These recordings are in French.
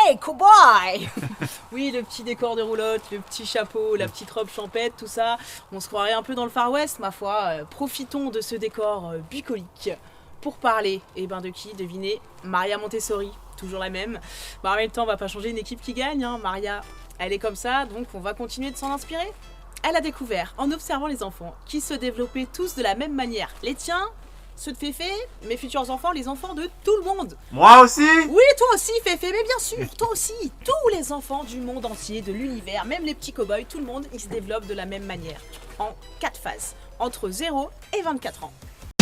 Hey, cowboy! Oui, le petit décor de roulotte, le petit chapeau, la petite robe champêtre, tout ça. On se croirait un peu dans le Far West, ma foi. Profitons de ce décor bucolique pour parler. Et ben de qui? Devinez, Maria Montessori. Toujours la même. En même temps, on va pas changer une équipe qui gagne. Hein. Maria, elle est comme ça, donc on va continuer de s'en inspirer. Elle a découvert, en observant les enfants, qui se développaient tous de la même manière. Les tiens, ceux de Féfé, mes futurs enfants, les enfants de tout le monde. Moi aussi? Oui, toi aussi, Féfé, mais bien sûr, toi aussi. Tous les enfants du monde entier, de l'univers, même les petits cow-boys, tout le monde, ils se développent de la même manière. En 4 phases, entre 0 et 24 ans.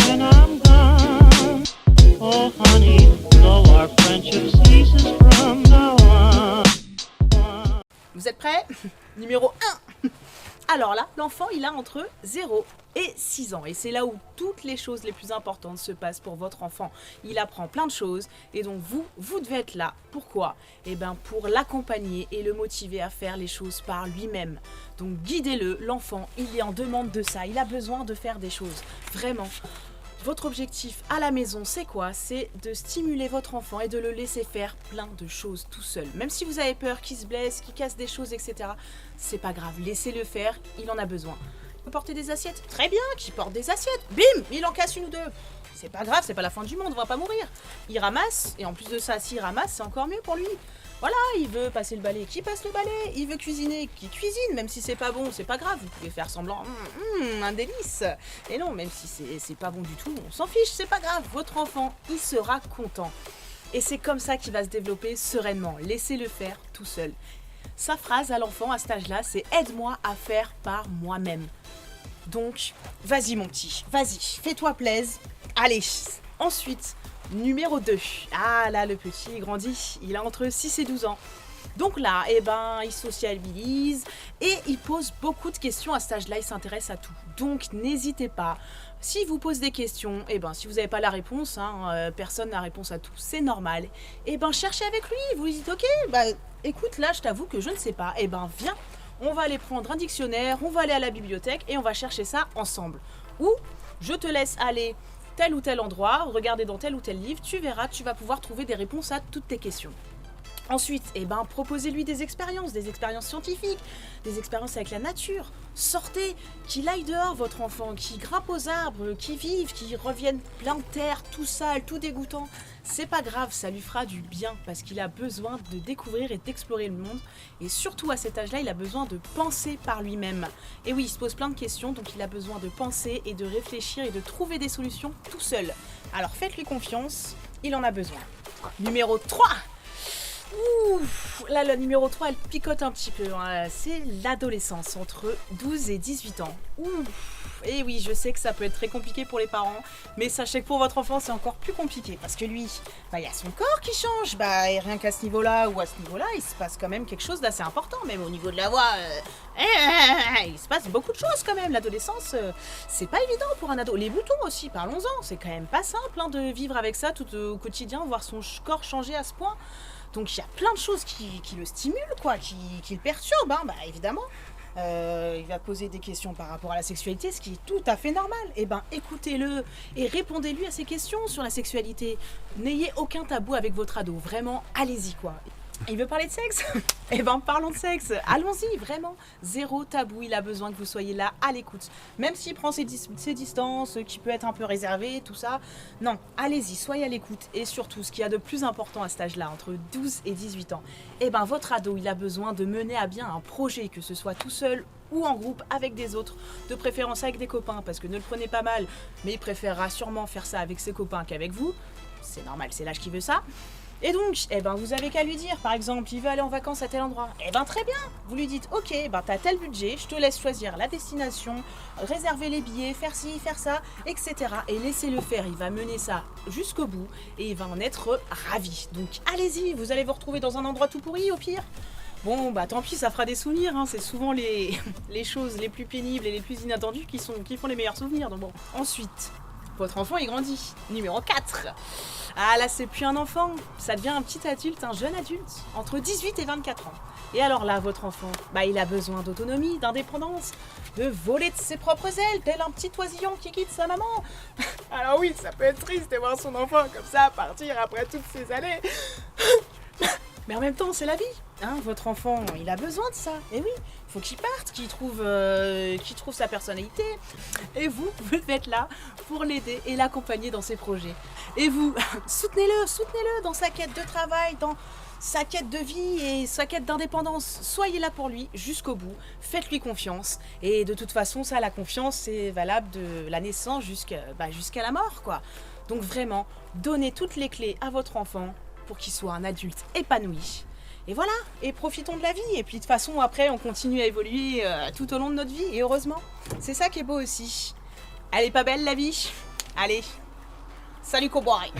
When I'm gone, oh honey, no, our friendship ceases from now on. Vous êtes prêts? Numéro 1. Alors là, l'enfant, il a entre 0 et 6 ans. Et c'est là où toutes les choses les plus importantes se passent pour votre enfant. Il apprend plein de choses et donc vous devez être là. Pourquoi? Eh bien pour l'accompagner et le motiver à faire les choses par lui-même. Donc guidez-le, l'enfant, il est en demande de ça. Il a besoin de faire des choses. Vraiment. Votre objectif à la maison, c'est quoi? C'est de stimuler votre enfant et de le laisser faire plein de choses tout seul. Même si vous avez peur qu'il se blesse, qu'il casse des choses, etc. C'est pas grave, laissez-le faire, il en a besoin. Il peut porter des assiettes? Très bien, qu'il porte des assiettes. Bim, il en casse une ou deux. C'est pas grave, c'est pas la fin du monde, on va pas mourir. Il ramasse, et en plus de ça, s'il ramasse, c'est encore mieux pour lui. Voilà, il veut passer le balai, qui passe le balai. Il veut cuisiner, qui cuisine, même si c'est pas bon, c'est pas grave. Vous pouvez faire semblant, un délice. Et non, même si c'est pas bon du tout, on s'en fiche, c'est pas grave. Votre enfant, il sera content. Et c'est comme ça qu'il va se développer sereinement. Laissez-le faire tout seul. Sa phrase à l'enfant à cet âge-là, c'est « aide-moi à faire par moi-même ». Donc, vas-y mon petit, vas-y, fais-toi plaisir. Allez, ensuite, numéro 2. Ah là, le petit, il grandit, il a entre 6 et 12 ans. Donc là, eh ben, il sociabilise et il pose beaucoup de questions à cet âge-là, il s'intéresse à tout. Donc n'hésitez pas, s'il vous pose des questions, eh ben, si vous n'avez pas la réponse, personne n'a la réponse à tout, c'est normal. Eh ben, cherchez avec lui, vous lui dites, ok, écoute, là, je t'avoue que je ne sais pas. Eh ben, viens, on va aller prendre un dictionnaire, on va aller à la bibliothèque et on va chercher ça ensemble. Ou, je te laisse aller tel ou tel endroit, regarder dans tel ou tel livre, tu verras, tu vas pouvoir trouver des réponses à toutes tes questions. Ensuite, proposez-lui des expériences scientifiques, des expériences avec la nature. Sortez, qu'il aille dehors votre enfant, qu'il grimpe aux arbres, qu'il vive, qu'il revienne plein de terre, tout sale, tout dégoûtant. C'est pas grave, ça lui fera du bien parce qu'il a besoin de découvrir et d'explorer le monde. Et surtout à cet âge-là, il a besoin de penser par lui-même. Et oui, il se pose plein de questions, donc il a besoin de penser et de réfléchir et de trouver des solutions tout seul. Alors faites-lui confiance, il en a besoin. Numéro 3. Ouh, là, le numéro 3, elle picote un petit peu. Hein. C'est l'adolescence, entre 12 et 18 ans. Ouh. Et oui, je sais que ça peut être très compliqué pour les parents, mais sachez que pour votre enfant, c'est encore plus compliqué. Parce que lui, il y a son corps qui change. Et rien qu'à ce niveau-là ou à ce niveau-là, il se passe quand même quelque chose d'assez important. Même au niveau de la voix, il se passe beaucoup de choses quand même. L'adolescence, c'est pas évident pour un ado. Les boutons aussi, parlons-en. C'est quand même pas simple de vivre avec ça tout au quotidien, voir son corps changer à ce point. Donc il y a plein de choses qui le stimulent, qui le perturbent, évidemment. Il va poser des questions par rapport à la sexualité, ce qui est tout à fait normal. Écoutez-le et répondez-lui à ses questions sur la sexualité. N'ayez aucun tabou avec votre ado, vraiment, allez-y Il veut parler de sexe? Parlons de sexe. Allons-y, vraiment. Zéro tabou, il a besoin que vous soyez là à l'écoute. Même s'il prend ses distances, qui peut être un peu réservé, tout ça. Non, allez-y, soyez à l'écoute. Et surtout, ce qu'il y a de plus important à cet âge-là, entre 12 et 18 ans, votre ado, il a besoin de mener à bien un projet, que ce soit tout seul ou en groupe avec des autres, de préférence avec des copains, parce que ne le prenez pas mal, mais il préférera sûrement faire ça avec ses copains qu'avec vous. C'est normal, c'est l'âge qui veut ça. Et donc, vous avez qu'à lui dire, par exemple, il veut aller en vacances à tel endroit. Très bien, vous lui dites, ok, t'as tel budget, je te laisse choisir la destination, réserver les billets, faire ci, faire ça, etc. Et laissez-le faire, il va mener ça jusqu'au bout et il va en être ravi. Donc allez-y, vous allez vous retrouver dans un endroit tout pourri au pire. Bon, tant pis, ça fera des souvenirs, c'est souvent les choses les plus pénibles et les plus inattendues qui font les meilleurs souvenirs. Donc bon, ensuite, votre enfant, il grandit. Numéro 4. Ah là, c'est plus un enfant, ça devient un petit adulte, un jeune adulte, entre 18 et 24 ans. Et alors là, votre enfant, il a besoin d'autonomie, d'indépendance, de voler de ses propres ailes, tel un petit oisillon qui quitte sa maman. Alors oui, ça peut être triste de voir son enfant comme ça partir après toutes ces années. Mais en même temps, c'est la vie. Hein, votre enfant, il a besoin de ça. Et oui, faut qu'il parte, qu'il trouve sa personnalité. Et vous êtes là pour l'aider et l'accompagner dans ses projets. Et vous, soutenez-le dans sa quête de travail, dans sa quête de vie et sa quête d'indépendance. Soyez là pour lui jusqu'au bout. Faites-lui confiance. Et de toute façon, ça, la confiance, c'est valable de la naissance jusqu'à la mort, quoi. Donc vraiment, donnez toutes les clés à votre enfant pour qu'il soit un adulte épanoui. Et voilà, et profitons de la vie. Et puis de toute façon, après, on continue à évoluer tout au long de notre vie. Et heureusement, c'est ça qui est beau aussi. Elle est pas belle la vie? Allez, salut cowboy.